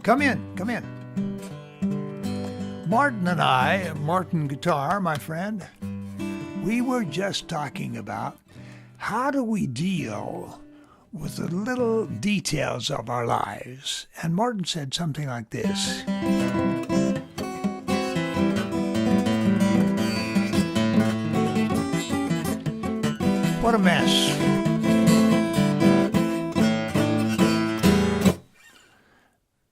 Come in, come in. Martin and I, Martin Guitar, my friend, we were just talking about how do we deal with the little details of our lives. And Martin said something like this. What a mess.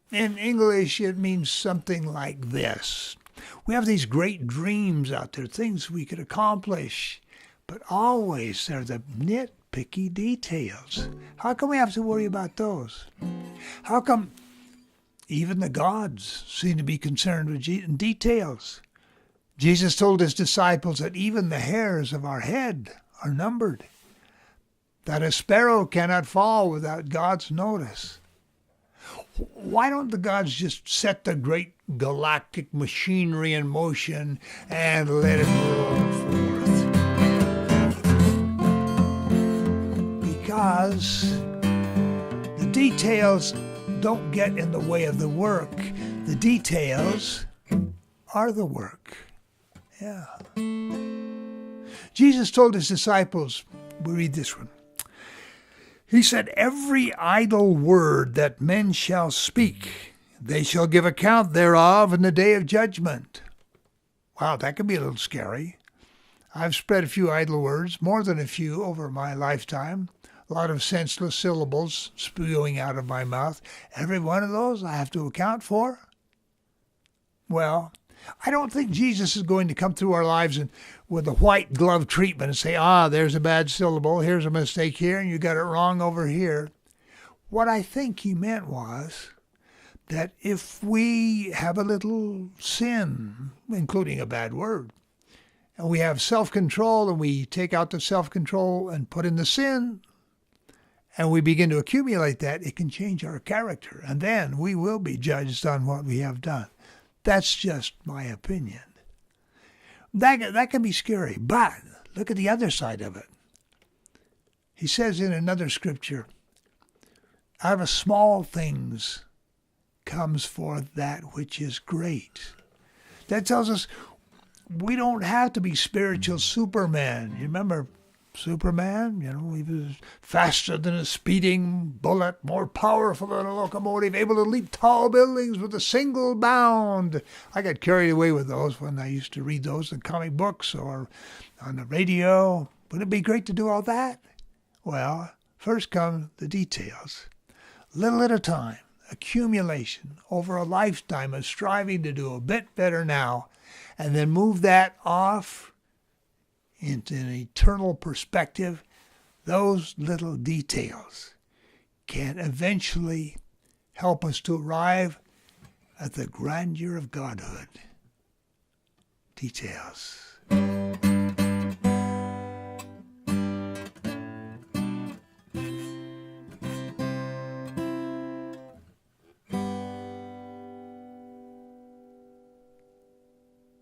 In English, it means something like this. We have these great dreams out there, things we could accomplish, but always they're the nitpicky details. How come we have to worry about those? How come even the gods seem to be concerned with details? Jesus told his disciples that even the hairs of our head are numbered, that a sparrow cannot fall without God's notice. Why don't the gods just set the great galactic machinery in motion and let it roll forth? Because the details don't get in the way of the work. The details are the work. Yeah. Jesus told his disciples, we read this one. He said, every idle word that men shall speak, they shall give account thereof in the day of judgment. Wow, that can be a little scary. I've spread a few idle words, more than a few over my lifetime. A lot of senseless syllables spewing out of my mouth. Every one of those I have to account for. Well, I don't think Jesus is going to come through our lives and with a white glove treatment and say, there's a bad syllable, here's a mistake here, and you got it wrong over here. What I think he meant was that if we have a little sin, including a bad word, and we have self-control and we take out the self-control and put in the sin, and we begin to accumulate that, it can change our character. And then we will be judged on what we have done. That's just my opinion. That can be scary, but look at the other side of it. He says in another scripture, out of small things comes forth that which is great. That tells us we don't have to be spiritual Superman. You remember Superman? He was faster than a speeding bullet, more powerful than a locomotive, able to leap tall buildings with a single bound. I got carried away with those when I used to read those in comic books or on the radio. Wouldn't it be great to do all that? Well, first come the details. Little at a time, accumulation over a lifetime of striving to do a bit better now, and then move that off into an eternal perspective. Those little details can eventually help us to arrive at the grandeur of Godhood. Details.